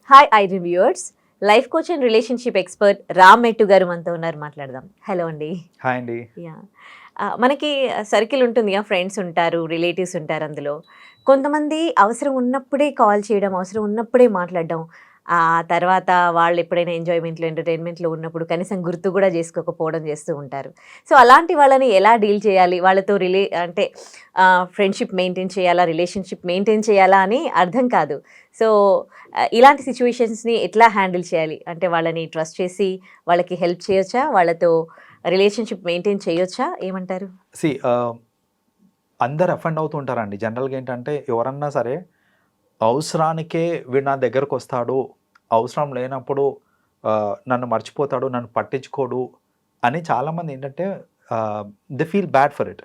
Hi I reviewers, life coach and relationship expert Ram మెట్టు గారు మనతో ఉన్నారు, మాట్లాడదాం. హలో అండి. హాయ్ అండి. యా మనకి సర్కిల్ ఉంటుంది, ఫ్రెండ్స్ ఉంటారు, రిలేటివ్స్ ఉంటారు. అందులో కొంతమంది అవసరం ఉన్నప్పుడే కాల్ చేయడం, అవసరం ఉన్నప్పుడే మాట్లాడడం, ఆ తర్వాత వాళ్ళు ఎప్పుడైనా ఎంజాయ్మెంట్లో ఎంటర్టైన్మెంట్లో ఉన్నప్పుడు కనీసం గుర్తు కూడా చేసుకోకపోవడం చేస్తూ ఉంటారు. సో అలాంటి వాళ్ళని ఎలా డీల్ చేయాలి, వాళ్ళతో అంటే ఫ్రెండ్షిప్ మెయింటైన్ చేయాలా, రిలేషన్షిప్ మెయింటైన్ చేయాలా అని అర్థం కాదు. సో ఇలాంటి సిచ్యువేషన్స్ని ఎట్లా హ్యాండిల్ చేయాలి, అంటే వాళ్ళని ట్రస్ట్ చేసి వాళ్ళకి హెల్ప్ చేయొచ్చా, వాళ్ళతో రిలేషన్షిప్ మెయింటైన్ చేయొచ్చా, ఏమంటారు? సి అందరు అఫెండ్ అవుతూ ఉంటారండి. జనరల్గా ఏంటంటే ఎవరన్నా సరే అవసరానికే వీడు నా దగ్గరకు వస్తాడు, అవసరం లేనప్పుడు నన్ను మర్చిపోతాడు, నన్ను పట్టించుకోడు అని చాలామంది ఏంటంటే they feel bad for it.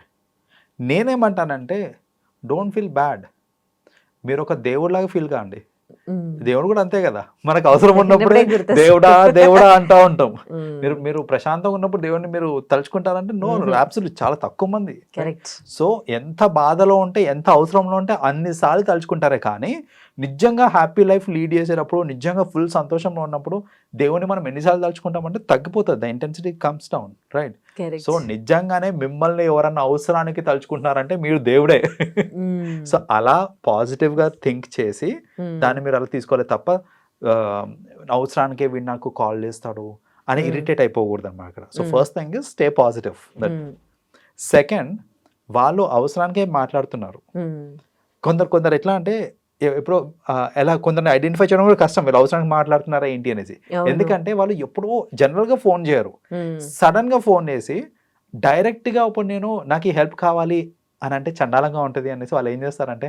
నేనేమంటానంటే డోంట్ ఫీల్ బ్యాడ్, మీరు ఒక దేవుడిలాగా ఫీల్ కాండి. దేవుడు కూడా అంతే కదా, మనకు అవసరం ఉన్నప్పుడే దేవుడా దేవుడా అంటూ ఉంటాం. మీరు ప్రశాంతంగా ఉన్నప్పుడు దేవుడిని మీరు తలుచుకుంటారంటే నో, అబ్సల్యూట్ చాలా తక్కువ మంది. సో ఎంత బాధలో ఉంటే, ఎంత అవసరంలో ఉంటే అన్నిసార్లు తలుచుకుంటారే కానీ నిజంగా హ్యాపీ లైఫ్ లీడ్ చేసేటప్పుడు, నిజంగా ఫుల్ సంతోషంలో ఉన్నప్పుడు దేవుని మనం ఎన్నిసార్లు తలుచుకుంటామంటే తగ్గిపోతుంది, the intensity comes down, right? So నిజంగానే మిమ్మల్ని ఎవరన్నా అవసరానికి తలుచుకుంటున్నారంటే మీరు దేవుడే. సో అలా పాజిటివ్గా థింక్ చేసి దాన్ని మీరు అలా తీసుకోవాలి తప్ప అవసరానికే వీడు నాకు కాల్ చేస్తాడు అని ఇరిటేట్ అయిపోకూడదు అన్నమాట అక్కడ. So first thing is stay positive. Second, వాళ్ళు అవసరానికే మాట్లాడుతున్నారు. కొందరు ఎట్లా అంటే ఎప్పుడో ఎలా కొందరిని ఐడెంటిఫై చేయడం కూడా కష్టం, వీళ్ళు అవసరానికి మాట్లాడుతున్నారా ఏంటి అనేసి. ఎందుకంటే వాళ్ళు ఎప్పుడో జనరల్గా ఫోన్ చేయరు, సడన్గా ఫోన్ చేసి డైరెక్ట్గా ఇప్పుడు నాకు ఈ హెల్ప్ కావాలి అని అంటే చండాలంగా ఉంటుంది అనేసి వాళ్ళు ఏం చేస్తారంటే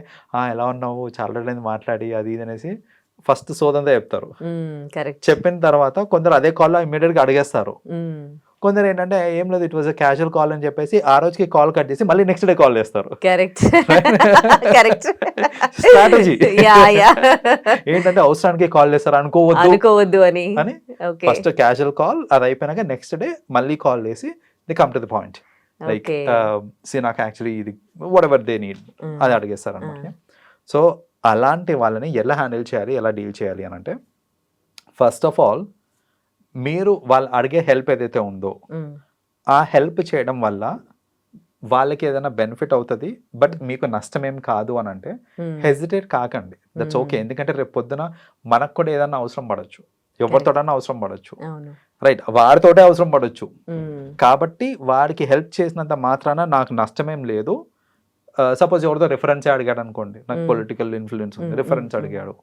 ఎలా ఉన్నావు, చాలా రోజులైంది మాట్లాడి అది ఇది అనేసి ఫస్ట్ సోదంతా చెప్తారు. చెప్పిన తర్వాత కొందరు అదే కాల్లో ఇమ్మీడియట్గా అడిగేస్తారు. కొందరు ఏంటంటే ఏం లేదు, it was a casual call అని చెప్పేసి ఆ రోజుకి కాల్ కట్ చేసి మళ్ళీ నెక్స్ట్ డే కాల్ చేస్తారు. స్ట్రాటజీ ఏంటంటే అవసరానికి కాల్ చేస్తారు అనుకోవద్దు అని ఫస్ట్ క్యాజువల్ కాల్, అది అయిపోయినాక నెక్స్ట్ డే మళ్ళీ కాల్ చేసి the come to the point, like నాకు యాక్చువల్లీ ఇది వాట్ ఎవర్ దే నీడ్ అది అడిగేస్తారు అనమాట. సో అలాంటి వాళ్ళని ఎలా హ్యాండిల్ చేయాలి, ఎలా డీల్ చేయాలి అని అంటే ఫస్ట్ ఆఫ్ ఆల్ మీరు వాళ్ళు అడిగే హెల్ప్ ఏదైతే ఉందో ఆ హెల్ప్ చేయడం వల్ల వాళ్ళకి ఏదైనా బెనిఫిట్ అవుతుంది, బట్ మీకు నష్టమేం కాదు అని అంటే హెజిటేట్ కాకండి, దట్స్ ఓకే. ఎందుకంటే రేపు పొద్దున మనకు కూడా ఏదైనా అవసరం పడవచ్చు, ఎవరితోటన్నా అవసరం పడవచ్చు, రైట్? వాడితోటే అవసరం పడవచ్చు. కాబట్టి వాడికి హెల్ప్ చేసినంత మాత్రాన నాకు నష్టమేం లేదు. సపోజ్ ఎవరితో రిఫరెన్స్ అడిగాడు అనుకోండి, నాకు పొలిటికల్ ఇన్ఫ్లుయెన్స్ ఉంది, రిఫరెన్స్ అడిగాడు,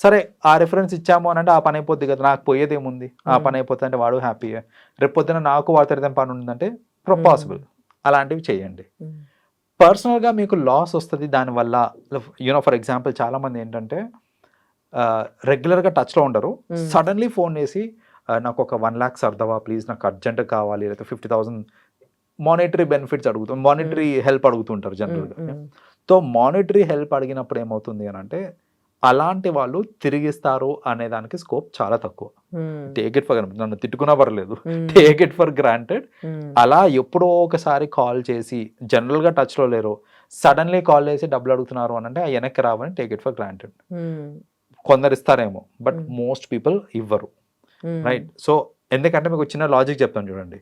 సరే ఆ రిఫరెన్స్ ఇచ్చాము అని అంటే ఆ పని అయిపోద్ది కదా, నాకు పోయేది ఏముంది, ఆ పని అయిపోతుంది అంటే వాడు హ్యాపీగా. రేపు పొద్దున నాకు వాడితో ఏదైనా పని ఉందంటే పాసిబుల్, అలాంటివి చేయండి. పర్సనల్గా మీకు లాస్ వస్తుంది దానివల్ల. ఫర్ ఎగ్జాంపుల్ చాలామంది ఏంటంటే రెగ్యులర్గా టచ్లో ఉండరు, సడన్లీ ఫోన్ చేసి నాకు ఒక 1 lakh సర్దవా ప్లీజ్, నాకు అర్జెంట్ కావాలి, లేకపోతే 50,000 మానిటరీ బెనిఫిట్స్ అడుగుతాం, మానిటరీ హెల్ప్ అడుగుతుంటారు జనరల్గా. సో మానిటరీ హెల్ప్ అడిగినప్పుడు ఏమవుతుంది అని అంటే అలాంటి వాళ్ళు తిరిగిస్తారు అనే దానికి స్కోప్ చాలా తక్కువ. టేక్ ఇట్ ఫర్, నన్ను తిట్టుకున్నా పర్లేదు, టేక్ ఇట్ ఫర్ గ్రాంటెడ్. అలా ఎప్పుడో ఒకసారి కాల్ చేసి జనరల్గా టచ్లో లేరు, సడన్లీ కాల్ చేసి డబ్బులు అడుగుతున్నారు అని అంటే వెనక్కి రావని టేక్ ఇట్ ఫర్ గ్రాంటెడ్. కొందరు ఇస్తారేమో, బట్ మోస్ట్ పీపుల్ ఇవ్వరు, రైట్? సో ఎందుకంటే మీకు చిన్న లాజిక్ చెప్తాను చూడండి.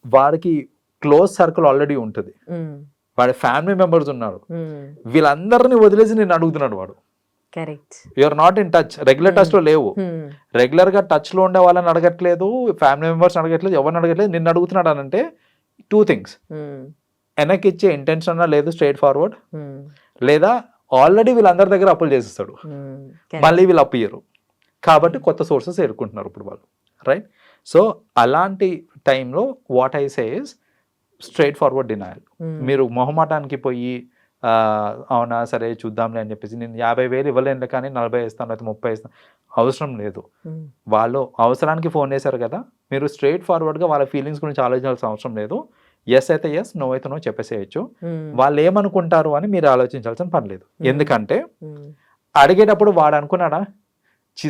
వాడికి క్లోజ్ సర్కిల్ ఆల్రెడీ ఉంటుంది, వాడి ఫ్యామిలీ మెంబర్స్ ఉన్నారు, వీళ్ళందరినీ వదిలేసి నేను అడుగుతున్నాడు వాడు. You are not in touch, regular touch లో లేవు, రెగ్యులర్ గా టచ్ లో ఉండే వాళ్ళని అడగట్లేదు, ఫ్యామిలీ మెంబర్స్ అడగట్లేదు, ఎవరిని అడగట్లేదు, నిన్ను అడుగుతున్నాడు అని అంటే 2 things, వెనక్కి ఇచ్చే ఇంటెన్షన్ లేదు స్ట్రైట్ ఫార్వర్డ్, లేదా ఆల్రెడీ వీళ్ళందరి దగ్గర అప్పులు చేసేస్తాడు, మళ్ళీ వీళ్ళు అప్పు ఇయ్యరు, కాబట్టి కొత్త సోర్సెస్ ఎదుర్కొంటున్నారు ఇప్పుడు వాళ్ళు, రైట్? సో అలాంటి టైంలో what I say is straight forward denial. మీరు మొహమాటానికి పోయి అవునా సరే చూద్దాంలే అని చెప్పేసి నేను 50,000 ఇవ్వలేను కానీ 40 ఇస్తాను లేకపోతే 30 ఇస్తాను, అవసరం లేదు. వాళ్ళు అవసరానికి ఫోన్ చేశారు కదా, మీరు స్ట్రైట్ ఫార్వర్డ్గా వాళ్ళ ఫీలింగ్స్ గురించి ఆలోచించాల్సిన అవసరం లేదు. ఎస్ అయితే ఎస్, నో అయితే నో చెప్పేసేయచ్చు. వాళ్ళు ఏమనుకుంటారు అని మీరు ఆలోచించాల్సిన పని లేదు. ఎందుకంటే అడిగేటప్పుడు వాడు అనుకున్నాడా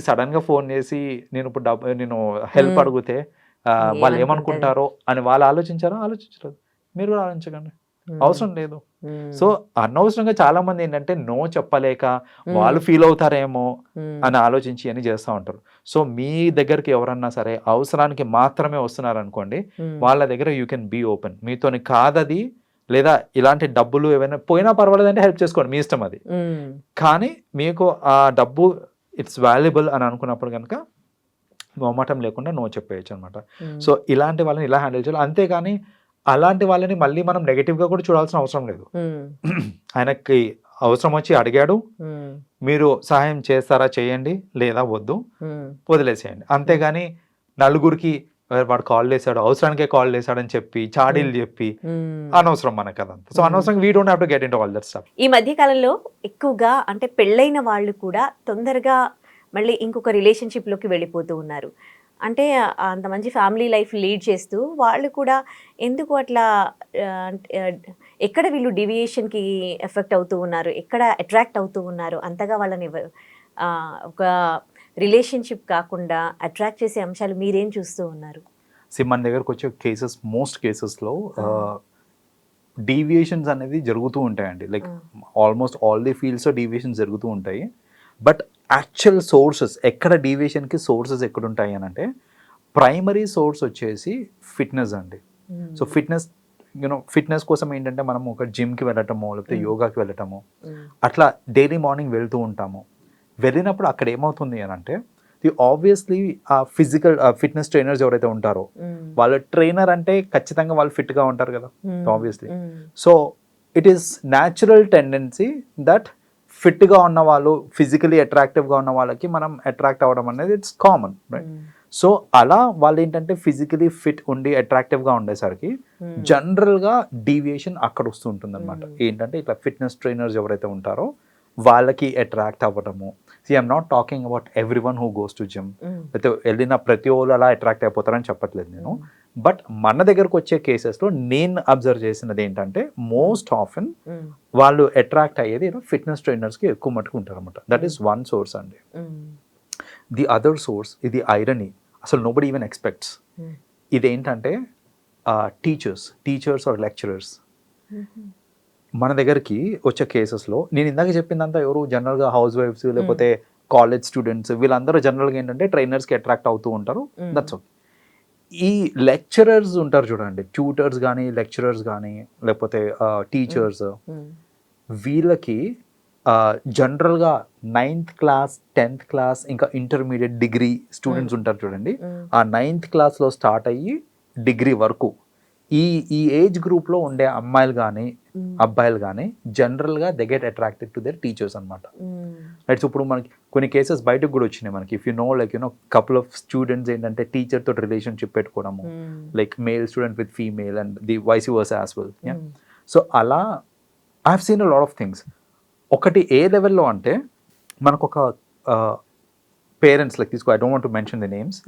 సడన్గా ఫోన్ చేసి నేను ఇప్పుడు నేను హెల్ప్ అడిగితే వాళ్ళు ఏమనుకుంటారో అని వాళ్ళు ఆలోచించారో, ఆలోచించలేదు. మీరు కూడా ఆలోచించకండి, అవసరం లేదు. సో అనవసరంగా చాలా మంది ఏంటంటే నో చెప్పలేక వాళ్ళు ఫీల్ అవుతారేమో అని ఆలోచించి అని చేస్తూ ఉంటారు. సో మీ దగ్గరికి ఎవరన్నా సరే అవసరానికి మాత్రమే వస్తున్నారు అనుకోండి, వాళ్ళ దగ్గర యూ కెన్ బీ ఓపెన్. మీతోని కాదది, లేదా ఇలాంటి డబ్బులు ఏమైనా పోయినా పర్వాలేదంటే హెల్ప్ చేసుకోండి, మీ ఇష్టం అది. కానీ మీకు ఆ డబ్బు ఇట్స్ వాల్యుబుల్ అని అనుకున్నప్పుడు కనుక మొహమాటం లేకుండా నో చెప్పేయచ్చు అనమాట. సో ఇలాంటి వాళ్ళని ఇలా హ్యాండిల్ చేయాలి. అంతేగాని అలాంటి వాళ్ళని మళ్ళీ మనం నెగటివ్గా కూడా చూడాల్సిన అవసరం లేదు. ఆయనకి అవసరం వచ్చి అడిగాడు, మీరు సహాయం చేస్తారా చేయండి, లేదా వద్దు వదిలేసేయండి. అంతేగాని నలుగురికి వాడు కాల్ చేశాడు, అవసరానికే కాల్ చేశాడని చెప్పి చాడీలు చెప్పి అనవసరం మనకు అదంతా. సో అనవసరంగా we don't have to get into all that stuff. ఈ మధ్య కాలంలో ఎక్కువగా అంటే పెళ్ళైన వాళ్ళు కూడా తొందరగా మళ్ళీ ఇంకొక రిలేషన్షిప్లోకి వెళ్ళిపోతూ ఉన్నారు. అంటే అంత మంచి ఫ్యామిలీ లైఫ్ లీడ్ చేస్తూ వాళ్ళు కూడా ఎందుకు అట్లా ఎక్కడ వీళ్ళు డీవియేషన్కి ఎఫెక్ట్ అవుతూ ఉన్నారు, ఎక్కడ అట్రాక్ట్ అవుతూ ఉన్నారు, అంతగా వాళ్ళని ఒక రిలేషన్షిప్ కాకుండా అట్రాక్ట్ చేసే అంశాలు మీరేం చూస్తూ ఉన్నారు? మన దగ్గరకు వచ్చే కేసెస్, మోస్ట్ కేసెస్లో డీవియేషన్స్ అనేది జరుగుతూ ఉంటాయండి. లైక్ ఆల్మోస్ట్ ఆల్ ది ఫీల్డ్స్లో డీవియేషన్స్ జరుగుతూ ఉంటాయి. బట్ యాక్చువల్ సోర్సెస్ ఎక్కడ డీవియేషన్కి సోర్సెస్ ఎక్కడ ఉంటాయి అని అంటే, ప్రైమరీ సోర్స్ వచ్చేసి ఫిట్నెస్ అండి. సో ఫిట్నెస్ కోసం ఏంటంటే మనం ఒక జిమ్కి వెళ్ళటము, లేకపోతే యోగాకి వెళ్ళటము, అట్లా డైలీ మార్నింగ్ వెళ్తూ ఉంటాము. వెళ్ళినప్పుడు అక్కడ ఏమవుతుంది అని అంటే, ఆబ్వియస్లీ ఆ ఫిజికల్ ఫిట్నెస్ ట్రైనర్స్ ఎవరైతే ఉంటారో వాళ్ళ ట్రైనర్ అంటే ఖచ్చితంగా వాళ్ళు ఫిట్గా ఉంటారు కదా obviously. So it is natural tendency that ఫిట్గా ఉన్న వాళ్ళు, ఫిజికలీ అట్రాక్టివ్గా ఉన్న వాళ్ళకి మనం అట్రాక్ట్ అవ్వడం అనేది ఇట్స్ కామన్, రైట్? సో అలా వాళ్ళు ఏంటంటే ఫిజికలీ ఫిట్ ఉండి అట్రాక్టివ్గా ఉండేసరికి జనరల్గా డీవియేషన్ అక్కడ వస్తూ ఉంటుంది అనమాట. ఏంటంటే ఇట్లా ఫిట్నెస్ ట్రైనర్స్ ఎవరైతే ఉంటారో వాళ్ళకి అట్రాక్ట్ అవ్వడము. I'm not talking about every one who goes to gym, అయితే వెళ్ళిన ప్రతి వాళ్ళు అలా అట్రాక్ట్ అయిపోతారని చెప్పట్లేదు నేను. బట్ మన దగ్గరకు వచ్చే కేసెస్లో నేను అబ్జర్వ్ చేసినది ఏంటంటే, మోస్ట్ ఆఫెన్ వాళ్ళు అట్రాక్ట్ అయ్యేది ఫిట్నెస్ ట్రైనర్స్కి ఎక్కువ మటుకు ఉంటారు అనమాట. దట్ ఈస్ వన్ సోర్స్ అండి. ది అదర్ సోర్స్, ఇది ఐరనీ, అసలు నోబడి ఈవెన్ ఎక్స్పెక్ట్స్. ఇదేంటంటే టీచర్స్ ఆర్ లెక్చరర్స్ మన దగ్గరికి వచ్చే కేసెస్లో, నేను ఇందాక చెప్పిందంతా ఎవరు జనరల్గా హౌస్ వైఫ్స్ లేకపోతే కాలేజ్ స్టూడెంట్స్, వీళ్ళందరూ జనరల్గా ఏంటంటే ట్రైనర్స్కి అట్రాక్ట్ అవుతూ ఉంటారు. That's okay. ఈ లెక్చరర్స్ ఉంటారు చూడండి, ట్యూటర్స్ కానీ లెక్చరర్స్ కానీ లేకపోతే టీచర్స్, వీళ్ళకి జనరల్గా 9th క్లాస్ 10th క్లాస్ ఇంకా ఇంటర్మీడియట్ డిగ్రీ స్టూడెంట్స్ ఉంటారు చూడండి, ఆ 9th క్లాస్లో స్టార్ట్ అయ్యి డిగ్రీ వరకు ఈ ఏజ్ గ్రూప్లో ఉండే అమ్మాయిలు కానీ అబ్బాయిలు కానీ జనరల్గా they get attracted to their teachers అనమాట. రైట్. ఇప్పుడు మనకి కొన్ని కేసెస్ బయటకు కూడా వచ్చినాయి మనకి. If you know like couple of students ఏంటంటే టీచర్ తోటి రిలేషన్షిప్ పెట్టుకోవడము, like male student with female and the vice versa as well. So అలా I have seen a lot of things. ఒకటి ఏ లెవెల్లో అంటే, మనకు ఒక పేరెంట్స్ లైక్ తీసుకో, I don't want to mention the names.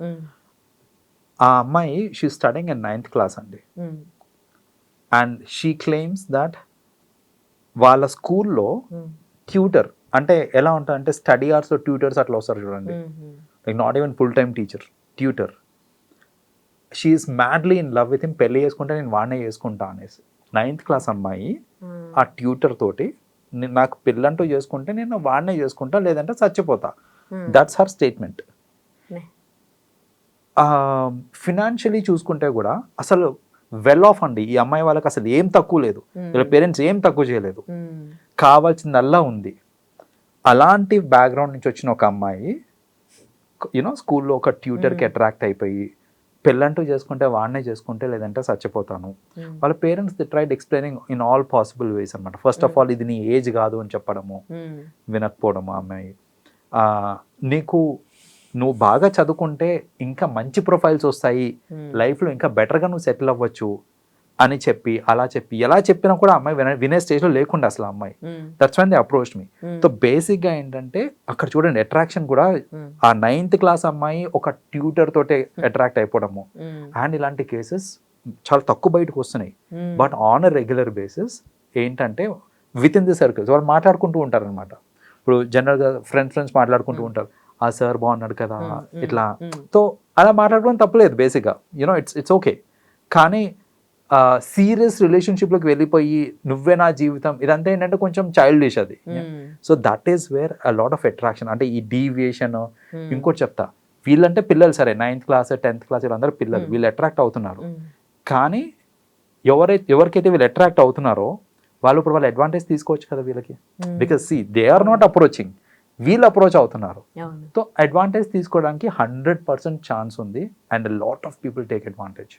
ఆ అమ్మాయి she studying in 9th class అండి, అండ్ షీ క్లెయిమ్స్ దట్ వాళ్ళ స్కూల్లో ట్యూటర్, అంటే ఎలా ఉంటారంటే స్టడీ అవర్స్లో ట్యూటర్స్ అట్లా వస్తారు చూడండి, like not even full time teacher, tutor. She is madly in love with him, పెళ్లి చేసుకుంటే నేను వాడినే చేసుకుంటా అనేసి 9th క్లాస్ అమ్మాయి ఆ ట్యూటర్ తోటి, నాకు పెళ్ళంటూ చేసుకుంటే నేను వాడినే చేసుకుంటా లేదంటే చచ్చిపోతా. That's her statement. ఫినాన్షియలీ చూసుకుంటే కూడా అసలు వెల్ ఆఫ్ అండి ఈ అమ్మాయి వాళ్ళకి, అసలు ఏం తక్కువ లేదు, వీళ్ళ పేరెంట్స్ ఏం తక్కువ చేయలేదు, కావాల్సిందల్లా ఉంది. అలాంటి బ్యాక్గ్రౌండ్ నుంచి వచ్చిన ఒక అమ్మాయి స్కూల్లో ఒక ట్యూటర్కి అట్రాక్ట్ అయిపోయి పెళ్ళంటూ చేసుకుంటే వాడినే చేసుకుంటే లేదంటే చచ్చిపోతాను. వాళ్ళ parents the tried explaining in all possible ways అనమాట. ఫస్ట్ ఆఫ్ ఆల్ ఇది నీ ఏజ్ కాదు అని చెప్పడము, వినకపోవడము. అమ్మాయి నువ్వు బాగా చదువుకుంటే ఇంకా మంచి ప్రొఫైల్స్ వస్తాయి, లైఫ్లో ఇంకా బెటర్గా నువ్వు సెటిల్ అవ్వచ్చు అని చెప్పి అలా చెప్పి ఎలా చెప్పినా కూడా అమ్మాయి వినే స్టేజ్లో లేకుండా అసలు అమ్మాయి. That's when they approached me. So బేసిక్గా ఏంటంటే అక్కడ చూడండి అట్రాక్షన్ కూడా ఆ 9th క్లాస్ అమ్మాయి ఒక ట్యూటర్ తోటే అట్రాక్ట్ అయిపోవడము. అండ్ ఇలాంటి కేసెస్ చాలా తక్కువ బయటకు వస్తున్నాయి. But on a regular basis ఏంటంటే విత్ ఇన్ ది సర్కిల్స్ వాళ్ళు మాట్లాడుకుంటూ ఉంటారు అనమాట. ఇప్పుడు జనరల్గా ఫ్రెండ్స్ మాట్లాడుకుంటూ ఉంటారు, ఆ సార్ బాగున్నాడు కదా ఇట్లా. సో అలా మాట్లాడుకోవడం తప్పలేదు బేసిక్గా, ఇట్స్ ఓకే. కానీ సీరియస్ రిలేషన్షిప్లోకి వెళ్ళిపోయి నువ్వే నా జీవితం ఇదంతా ఏంటంటే కొంచెం చైల్డిష్ అది. So that is where a lot of attraction. అంటే ఈ డీవియేషన్. ఇంకోటి చెప్తా, వీళ్ళంటే పిల్లలు సరే 9th క్లాస్ 10th క్లాస్ వీళ్ళందరూ పిల్లలు, వీళ్ళు అట్రాక్ట్ అవుతున్నారు. కానీ ఎవరికైతే వీళ్ళు అట్రాక్ట్ అవుతున్నారో వాళ్ళు ఇప్పుడు వాళ్ళ అడ్వాంటేజ్ తీసుకోవచ్చు కదా వీళ్ళకి. Because they are not approaching, వీళ్ళు అప్రోచ్ అవుతున్నారు. సో అడ్వాంటేజ్ తీసుకోవడానికి 100% ఛాన్స్ ఉంది and lot of people take advantage.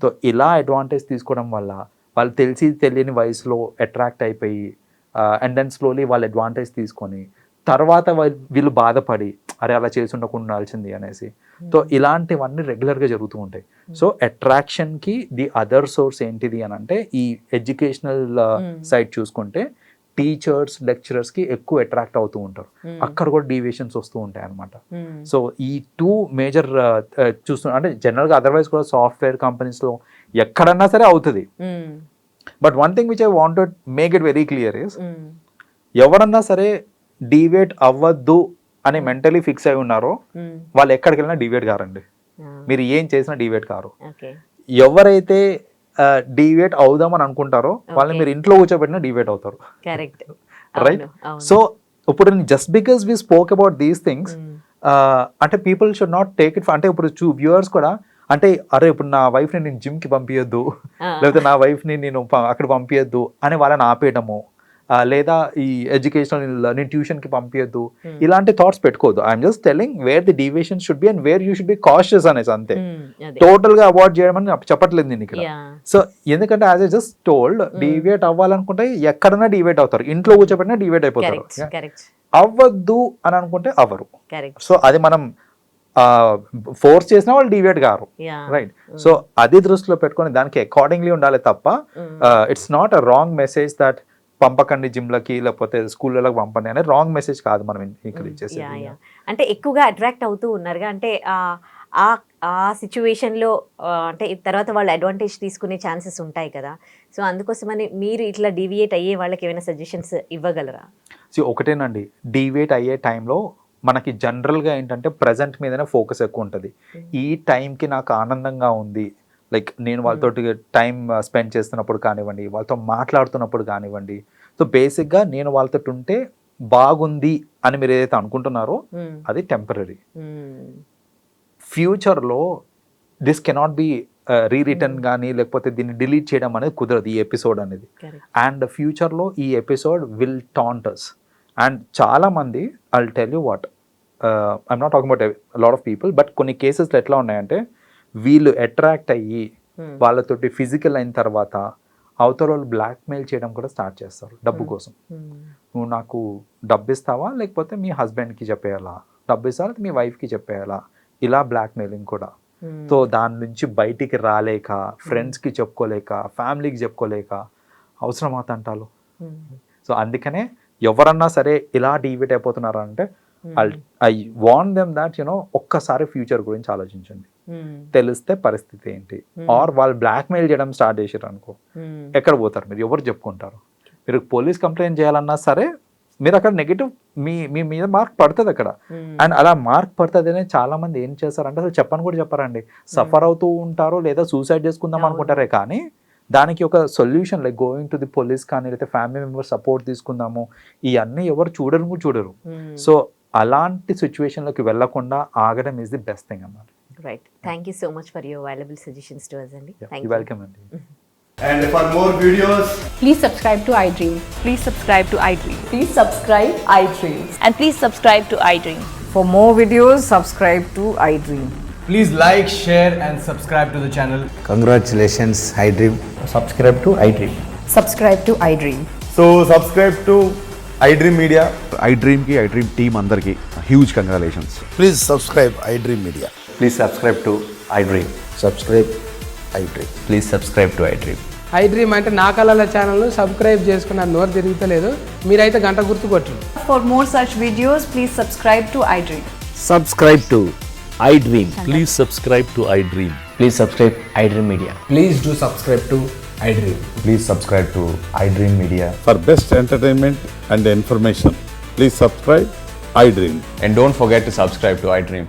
So ఇలా అడ్వాంటేజ్ తీసుకోవడం వల్ల వాళ్ళు తెలిసి తెలియని వయసులో అట్రాక్ట్ అయిపోయి అండ్ దెన్ స్లోలీ వాళ్ళు అడ్వాంటేజ్ తీసుకొని తర్వాత వీళ్ళు బాధపడి అరే అలా చేసి ఉండాల్సింది అనేసి. సో ఇలాంటివన్నీ రెగ్యులర్గా జరుగుతూ ఉంటాయి. సో అట్రాక్షన్కి ది అదర్ సోర్స్ ఏంటిది అని అంటే ఈ ఎడ్యుకేషనల్ సైడ్ చూసుకుంటే టీచర్స్ లెక్చరర్స్కి ఎక్కువ అట్రాక్ట్ అవుతూ ఉంటారు. అక్కడ కూడా డీవియేషన్స్ వస్తూ ఉంటాయి అనమాట. సో ఈ 2 మేజర్ చూస్తున్నా అంటే జనరల్గా అదర్వైజ్ కూడా సాఫ్ట్వేర్ కంపెనీస్లో ఎక్కడన్నా సరే అవుతుంది. But one thing which I wanted make it very clear is ఎవరన్నా సరే డీవియేట్ అవ్వద్దు అని మెంటలీ ఫిక్స్ అయి ఉన్నారో వాళ్ళు ఎక్కడికి వెళ్ళినా డీవియేట్ కారండి. మీరు ఏం చేసినా డీవియేట్ కారు. ఎవరైతే డీవియేట్ అవుదామని అనుకుంటారో వాళ్ళని మీరు ఇంట్లో కూర్చోబెట్టినా డీవియేట్ అవుతారు. రైట్. సో ఇప్పుడు just because we spoke about these things అంటే people should not take it. అంటే ఇప్పుడు వ్యూవర్స్ కూడా అంటే అరే ఇప్పుడు నా వైఫ్ని నేను జిమ్కి పంపించద్దు, లేకపోతే నా వైఫ్ని నేను అక్కడ పంపించద్దు అని వాళ్ళని ఆపేయడము, లేదా ఈ ఎడ్యుకేషనల్ నేను ట్యూషన్కి పంపించద్దు, ఇలాంటి థాట్స్ పెట్టుకోవద్దు. I'm just telling wear the deviation should be and where you should be cautious అనేసి అంతే. టోటల్ గా అవాయిడ్ చేయడం అని చెప్పట్లేదు నేను ఇక్కడ. సో ఎందుకంటే as I just told deviate అవ్వాలనుకుంటే ఎక్కడైనా డీవియేట్ అవుతారు, ఇంట్లో కూర్చోబెట్టినా డీవియేట్ అయిపోతారు. అవ్వద్దు అని అనుకుంటే అవ్వరు. సో అది మనం ఫోర్స్ చేసినా వాళ్ళు డీవియేట్ కారు. రైట్. సో అది దృష్టిలో పెట్టుకొని దానికి అకార్డింగ్లీ ఉండాలి తప్ప it's not a wrong message that పంపకండి జిమ్లకి లేకపోతే స్కూళ్ళకి పంపండి అనే రాంగ్ మెసేజ్ కాదు మనం ఇక్కడ ఇచ్చేసి. అంటే ఎక్కువగా అట్రాక్ట్ అవుతూ ఉన్నారుగా అంటే ఆ సిచ్యువేషన్లో అంటే తర్వాత వాళ్ళు అడ్వాంటేజ్ తీసుకునే ఛాన్సెస్ ఉంటాయి కదా. సో అందుకోసమని మీరు ఇట్లా డీవియేట్ అయ్యే వాళ్ళకి ఏమైనా సజెషన్స్ ఇవ్వగలరా? సో ఒకటేనండి, డీవియేట్ అయ్యే టైంలో మనకి జనరల్గా ఏంటంటే ప్రజెంట్ మీదనే ఫోకస్ ఎక్కువ ఉంటుంది. ఈ టైంకి నాకు ఆనందంగా ఉంది, లైక్ నేను వాళ్ళతో టైం స్పెండ్ చేస్తున్నప్పుడు కానివ్వండి, వాళ్ళతో మాట్లాడుతున్నప్పుడు కానివ్వండి. సో బేసిక్గా నేను వాళ్ళతో ఉంటే బాగుంది అని మీరు ఏదైతే అనుకుంటున్నారో అది టెంపరీ. ఫ్యూచర్లో దిస్ కెనాట్ బి రీరిటర్న్ కానీ లేకపోతే దీన్ని డిలీట్ చేయడం అనేది కుదరదు ఈ ఎపిసోడ్ అనేది. అండ్ ఫ్యూచర్లో ఈ episode will taunt us. And చాలామంది I'll tell you what, I'm not talking about lot of people, but కొన్ని కేసెస్లో ఎట్లా ఉన్నాయంటే వీళ్ళు అట్రాక్ట్ అయ్యి వాళ్ళతోటి ఫిజికల్ అయిన తర్వాత అవతల వాళ్ళు బ్లాక్మెయిల్ చేయడం కూడా స్టార్ట్ చేస్తారు డబ్బు కోసం. నువ్వు నాకు డబ్బు ఇస్తావా లేకపోతే మీ హస్బెండ్కి చెప్పేయాలా, డబ్బు ఇస్తావా మీ వైఫ్కి చెప్పేయాలా, ఇలా బ్లాక్మెయిలింగ్ కూడా. సో దాని నుంచి బయటికి రాలేక, ఫ్రెండ్స్కి చెప్పుకోలేక, ఫ్యామిలీకి చెప్పుకోలేక అవసరమా తంటాలు. సో అందుకనే ఎవరన్నా సరే ఇలా డీవియేట్ అయిపోతున్నారా అంటే ఐ వాంట్ దెమ్ దాట్ ఒక్కసారి ఫ్యూచర్ గురించి ఆలోచించండి. తెలిస్తే పరిస్థితి ఏంటి, ఆర్ వాళ్ళు బ్లాక్మెయిల్ చేయడం స్టార్ట్ చేసారు అనుకో ఎక్కడ పోతారు మీరు, ఎవరు చెప్పుకుంటారు. మీరు పోలీస్ కంప్లైంట్ చేయాలన్నా సరే మీరు అక్కడ నెగిటివ్ మీ మీద మార్క్ పడుతుంది అక్కడ. అండ్ అలా మార్క్ పడుతుంది అని చాలా మంది ఏం చేస్తారంటే అసలు చెప్పని కూడా చెప్పారండి, సఫర్ అవుతూ ఉంటారు లేదా సూసైడ్ చేసుకుందాం అనుకుంటారే. కానీ దానికి ఒక solution like going to the police కానీ లేకపోతే ఫ్యామిలీ మెంబర్ సపోర్ట్ తీసుకుందాము, ఇవన్నీ ఎవరు చూడరు. సో అలాంటి సిచ్యువేషన్లోకి వెళ్లకుండా ఆగడం ఈజ్ ది బెస్ట్ థింగ్ అన్నమాట. Right. Thank you so much for your valuable suggestions to us అండి. వెల్కమ్ అండి. And for more videos, please subscribe to iDream. Please subscribe to iDream. Please subscribe iDream. And please subscribe to iDream. For more videos, subscribe to iDream. please like, share and subscribe to the channel. Congratulations, iDream. Subscribe to iDream. Subscribe to iDream. So subscribe to iDream Media. iDream ki iDream team andarki huge congratulations. Please subscribe iDream Media. Please subscribe to iDream. Subscribe iDream. Please subscribe to iDream. iDream అంటే నా కళల ఛానల్ను subscribe చేసుకున్న నోరు తిరుగుతలేదు, మీరైతే గంట గుర్తు కొట్టండి. For more such videos, please subscribe to iDream. Subscribe to iDream. Please subscribe to iDream. Please subscribe iDream Media. Please do subscribe to iDream. Please subscribe to iDream Media. For best entertainment and information, please subscribe iDream. And don't forget to subscribe to iDream.